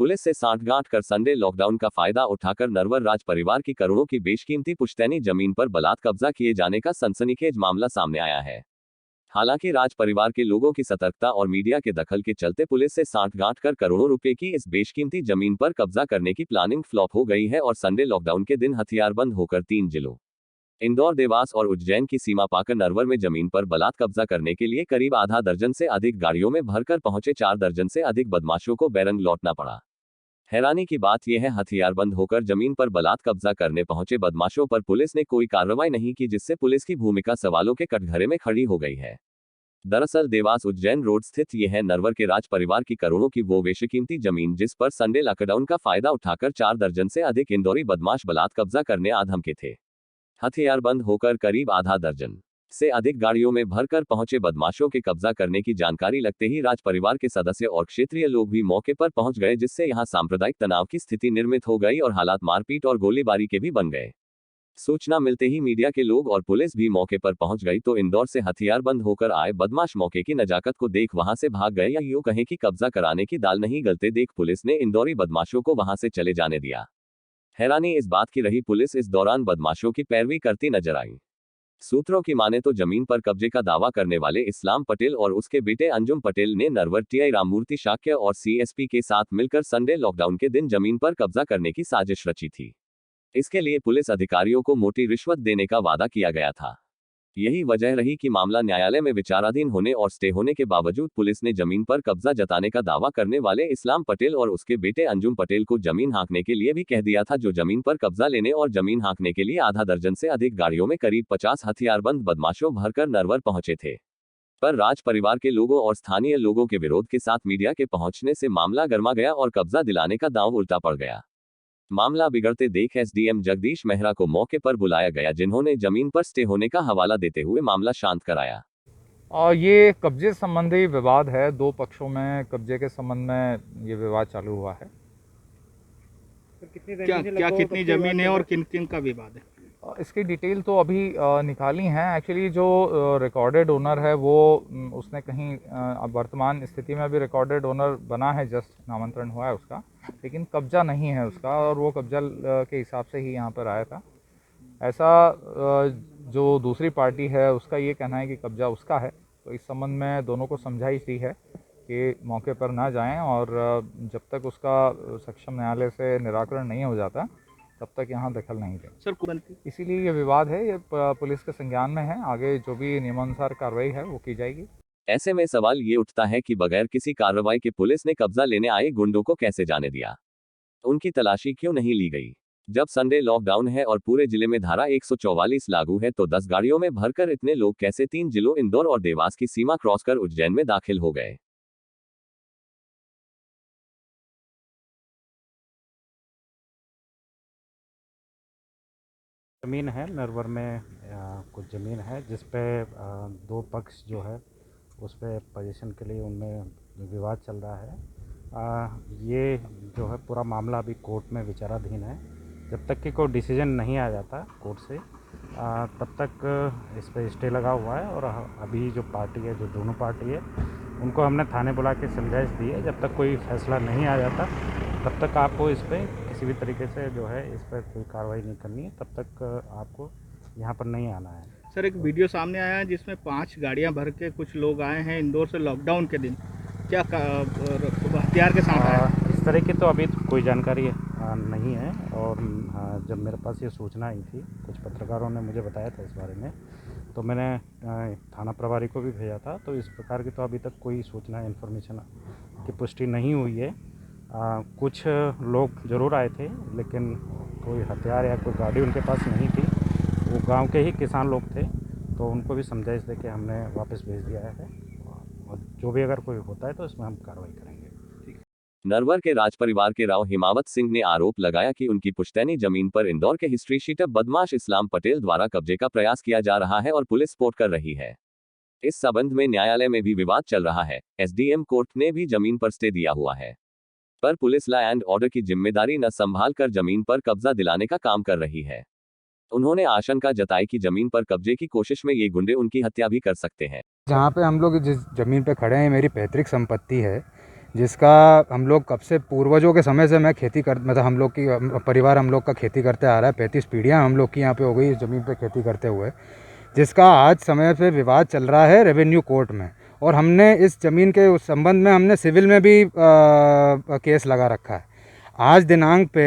Police से सांठगांठ कर संडे लॉकडाउन का फायदा उठाकर नरवर राज परिवार की करोड़ों की बेशकीमती पुश्तैनी जमीन पर बलात् कब्जा किए जाने का सनसनीखेज मामला सामने आया है। हालांकि राज परिवार के लोगों की सतर्कता और मीडिया के दखल के चलते पुलिस से सांठगांठ कर करोड़ों रुपए की इस बेशकीमती जमीन पर कब्जा करने की प्लानिंग फ्लॉप हो गई है और संडे लॉकडाउन के दिन हथियारबंद होकर 3 जिलों इंदौर, देवास और उज्जैन की सीमा पाकर नरवर में जमीन पर बलात् कब्जा करने के लिए करीब आधा दर्जन से अधिक गाड़ियों में भरकर पहुंचे 4 दर्जन से अधिक बदमाशों को बैरंग लौटना पड़ा। हैरानी की बात यह है, हथियारबंद होकर जमीन पर बलात् कब्जा करने पहुंचे बदमाशों पर पुलिस ने कोई कार्रवाई नहीं की, जिससे पुलिस की भूमिका सवालों के कटघरे में खड़ी हो गई है। दरअसल देवास उज्जैन रोड स्थित यह है नरवर के राज परिवार की करोड़ों की वो बेशकीमती जमीन जिस पर संडे लॉकडाउन का फायदा उठाकर 4 दर्जन से अधिक इंदौरी बदमाश बलात् कब्जा करने आ धमके थे। हथियारबंद होकर करीब आधा दर्जन से अधिक गाड़ियों में भरकर पहुंचे बदमाशों के कब्जा करने की जानकारी लगते ही राज परिवार के सदस्य और क्षेत्रीय लोग भी मौके पर पहुंच गए, जिससे यहां सांप्रदायिक तनाव की स्थिति निर्मित हो गई और हालात मारपीट और गोलीबारी के भी बन गए। सूचना मिलते ही मीडिया के लोग और पुलिस भी मौके पर पहुंच गई तो इंदौर से हथियारबंद होकर आए बदमाश मौके की नजाकत को देख वहां से भाग गए, या यूं कहें कि कब्जा कराने की दाल नहीं गलते देख पुलिस ने इंदौरी बदमाशों को वहां से चले जाने दिया। हैरानी इस बात की रही, पुलिस इस दौरान बदमाशों की पैरवी करती नजर आई। सूत्रों की माने तो जमीन पर कब्जे का दावा करने वाले इस्लाम पटेल और उसके बेटे अंजुम पटेल ने नरवर टीआई राममूर्ति शाक्य और सीएसपी के साथ मिलकर संडे लॉकडाउन के दिन जमीन पर कब्जा करने की साजिश रची थी। इसके लिए पुलिस अधिकारियों को मोटी रिश्वत देने का वादा किया गया था। यही वजह रही कि मामला न्यायालय में विचाराधीन होने और स्टे होने के बावजूद पुलिस ने जमीन पर कब्जा जताने का दावा करने वाले इस्लाम पटेल और उसके बेटे अंजुम पटेल को जमीन हाँकने के लिए भी कह दिया था, जो जमीन पर कब्जा लेने और जमीन हाँकने के लिए आधा दर्जन से अधिक गाड़ियों में करीब 50 हथियारबंद बदमाशों भरकर नरवर पहुंचे थे। पर राज परिवार के लोगों और स्थानीय लोगों के विरोध के साथ मीडिया के पहुंचने से मामला गर्मा गया और कब्जा दिलाने का दांव उल्टा पड़ गया। मामला बिगड़ते देख एसडीएम जगदीश मेहरा को मौके पर बुलाया गया, जिन्होंने जमीन पर स्टे होने का हवाला देते हुए मामला शांत कराया। और ये कब्जे संबंधी विवाद है, दो पक्षों में कब्जे के संबंध में ये विवाद चालू हुआ है। कितनी जमीन है और किन किन का विवाद है? इसकी डिटेल तो अभी निकाली हैं। एक्चुअली जो रिकॉर्डेड ओनर है वो उसने कहीं अब वर्तमान स्थिति में अभी रिकॉर्डेड ओनर बना है, जस्ट नामांतरण हुआ है उसका, लेकिन कब्जा नहीं है उसका, और वो कब्जा के हिसाब से ही यहाँ पर आया था। ऐसा जो दूसरी पार्टी है उसका ये कहना है कि कब्जा उसका है, तो इस संबंध में दोनों को समझाइश दी है कि मौके पर ना जाएं और जब तक उसका सक्षम न्यायालय से निराकरण नहीं हो जाता तब तक यहाँ दखल नहीं दें। सर, इसीलिए ये विवाद है, ये पुलिस के संज्ञान में है, आगे जो भी नियमानुसार कार्रवाई है वो की जाएगी। ऐसे में सवाल ये उठता है कि बगैर किसी कार्रवाई के पुलिस ने कब्जा लेने आए गुंडों को कैसे जाने दिया? उनकी तलाशी क्यों नहीं ली गई? जब संडे लॉकडाउन है और पूरे जिले में धारा 144 लागू है तो 10 गाड़ियों में भरकर इतने लोग कैसे 3 जिलों इंदौर और देवास की सीमा क्रॉस कर उज्जैन में दाखिल हो गए? ज़मीन है नरवर में, कुछ ज़मीन है जिस पे दो पक्ष जो है उस पे पोजीशन के लिए उनमें विवाद चल रहा है। ये जो है पूरा मामला अभी कोर्ट में विचाराधीन है। जब तक कि कोई डिसीजन नहीं आ जाता कोर्ट से तब तक इस पे स्टे लगा हुआ है, और अभी जो पार्टी है, जो दोनों पार्टी है, उनको हमने थाने बुला के समझाइश दी है। जब तक कोई फैसला नहीं आ जाता तब तक आपको इस पर किसी भी तरीके से जो है इस पर कोई कार्रवाई नहीं करनी है, तब तक आपको यहाँ पर नहीं आना है। सर, एक वीडियो सामने आया है जिसमें 5 गाड़ियां भर के कुछ लोग आए हैं इंदौर से लॉकडाउन के दिन, क्या हथियार के साथ आए? इस तरह की तो अभी कोई जानकारी नहीं है, और जब मेरे पास ये सूचना आई थी, कुछ पत्रकारों ने मुझे बताया था इस बारे में, तो मैंने थाना प्रभारी को भी भेजा था। तो इस प्रकार की तो अभी तक कोई सूचना, इन्फॉर्मेशन की पुष्टि नहीं हुई है। कुछ लोग ज़रूर आए थे, लेकिन कोई हथियार या कोई गाड़ी उनके पास नहीं थी। वो गांव के ही किसान लोग थे, तो उनको भी समझाइश दे के हमने वापस भेज दिया है, और जो भी अगर कोई होता है तो इसमें हम कार्रवाई करेंगे। नरवर के राज परिवार के राव हिमावत सिंह ने आरोप लगाया कि उनकी पुश्तैनी जमीन पर इंदौर के हिस्ट्री शीटर बदमाश इस्लाम पटेल द्वारा कब्जे का प्रयास किया जा रहा है और पुलिस सपोर्ट कर रही है। इस संबंध में न्यायालय में भी विवाद चल रहा है। एसडीएम कोर्ट ने भी जमीन पर स्टे दिया हुआ है, पर पुलिस लॉ एंड ऑर्डर की जिम्मेदारी न संभाल कर जमीन पर कब्जा दिलाने का काम कर रही है। उन्होंने आशंका जताई कि जमीन पर कब्जे की कोशिश में ये गुंडे उनकी हत्या भी कर सकते हैं। जहाँ पे हम लोग जिस ज़मीन पे खड़े हैं मेरी पैतृक संपत्ति है, जिसका हम लोग कब से पूर्वजों के समय से मैं खेती कर मतलब हम लोग की परिवार हम लोग का खेती करते आ रहा है। 35 पीढ़ियाँ हम लोग की यहाँ पे हो गई इस ज़मीन पे खेती करते हुए, जिसका आज समय पे विवाद चल रहा है रेवेन्यू कोर्ट में। और हमने इस ज़मीन के उस संबंध में हमने सिविल में भी केस लगा रखा है। आज दिनांक पे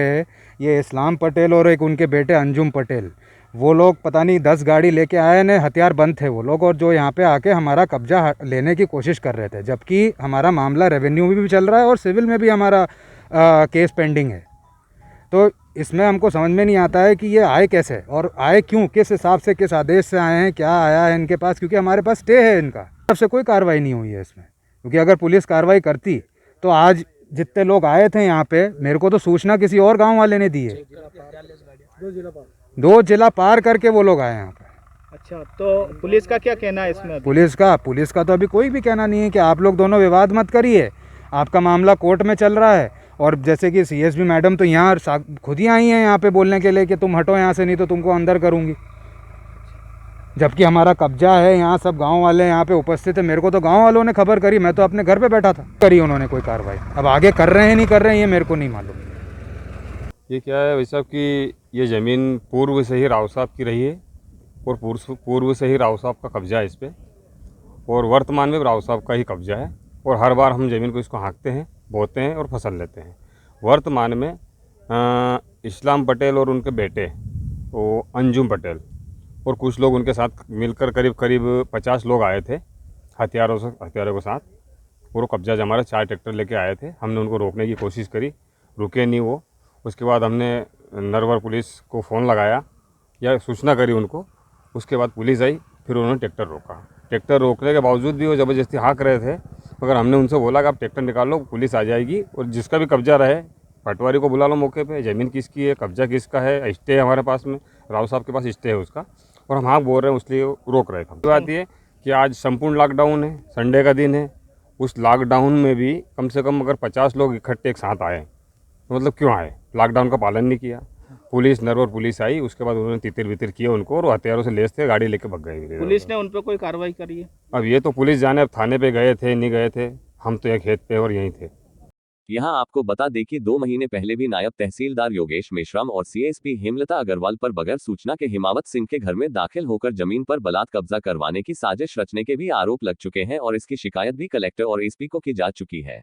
ये इस्लाम पटेल और एक उनके बेटे अंजुम पटेल, वो लोग पता नहीं 10 गाड़ी लेके आए ने, हथियार बंद थे वो लोग, और जो यहाँ पे आके हमारा कब्जा लेने की कोशिश कर रहे थे, जबकि हमारा मामला रेवेन्यू में भी चल रहा है और सिविल में भी हमारा केस पेंडिंग है। तो इसमें हमको समझ में नहीं आता है कि ये आए कैसे और आए क्यों, किस हिसाब से, किस आदेश से आए हैं, क्या आया है इनके पास, क्योंकि हमारे पास स्टे है इनका। तरफ से कोई कार्रवाई नहीं हुई है इसमें, क्योंकि अगर पुलिस कार्रवाई करती तो आज जितने लोग आए थे यहाँ पे, मेरे को तो सूचना किसी और गांव वाले ने दी है। 2 जिला पार करके वो लोग आए यहाँ पे। अच्छा, तो पुलिस का क्या कहना है इसमें अभी? पुलिस का तो अभी कोई भी कहना नहीं है कि आप लोग दोनों विवाद मत करिए, आपका मामला कोर्ट में चल रहा है। और जैसे कि सीएसपी मैडम तो यहाँ खुद ही आई हैं यहाँ पे बोलने के लिए कि तुम हटो यहाँ से, नहीं तो तुमको अंदर करूँगी, जबकि हमारा कब्जा है यहाँ। सब गांव वाले यहाँ पे उपस्थित है, मेरे को तो गांव वालों ने खबर करी, मैं तो अपने घर पे बैठा था। करी उन्होंने कोई कार्रवाई, अब आगे कर रहे हैं नहीं कर रहे हैं ये मेरे को नहीं मालूम। ये क्या है भाई साहब कि ये ज़मीन पूर्व से ही राव साहब की रही है और पूर्व से ही राव साहब का कब्जा है इस पर, और वर्तमान में राव साहब का ही कब्जा है। और हर बार हम ज़मीन को इसको हाँकते हैं, बोते हैं और फसल लेते हैं। वर्तमान में इस्लाम पटेल और उनके बेटे वो अंजुम पटेल और कुछ लोग उनके साथ मिलकर करीब 50 लोग आए थे हथियारों के साथ, और वो कब्जा हमारा 4 ट्रैक्टर लेके आए थे। हमने उनको रोकने की कोशिश करी, रुके नहीं वो। उसके बाद हमने नरवर पुलिस को फ़ोन लगाया या सूचना करी उनको, उसके बाद पुलिस आई, फिर उन्होंने ट्रैक्टर रोका। ट्रैक्टर रोकने के बावजूद भी वो ज़बरदस्ती हाँक रहे थे, मगर हमने उनसे बोला कि आप ट्रैक्टर निकालो, पुलिस आ जाएगी और जिसका भी कब्जा रहे पटवारी को बुला लो मौके पे। ज़मीन किसकी है, कब्जा किसका है, स्टे है हमारे पास में, राव साहब के पास स्टे है उसका, और हम हाँ बोल रहे हैं इसलिए रोक रहे थे। बात ये कि आज संपूर्ण लॉकडाउन है, संडे का दिन है, उस लॉकडाउन में भी कम से कम अगर 50 लोग इकट्ठे एक साथ आए तो मतलब क्यों आए? लॉकडाउन का पालन नहीं किया। पुलिस नरवर पुलिस आई, उसके बाद उन्होंने तितर बितर किए उनको और हथियारों से लेस थे, गाड़ी लेके भग गए। पुलिस ने उन पर कोई कार्रवाई करी है? अब ये तो पुलिस जाने, अब थाने पे गए थे नहीं गए थे, हम तो एक खेत पे और यहीं थे। यहाँ आपको बता दें कि 2 महीने पहले भी नायब तहसीलदार योगेश मेश्राम और सीएसपी हेमलता अग्रवाल पर बगैर सूचना के हिमावत सिंह के घर में दाखिल होकर जमीन पर बलात् कब्जा करवाने की साजिश रचने के भी आरोप लग चुके हैं और इसकी शिकायत भी कलेक्टर और एसपी को की जा चुकी है।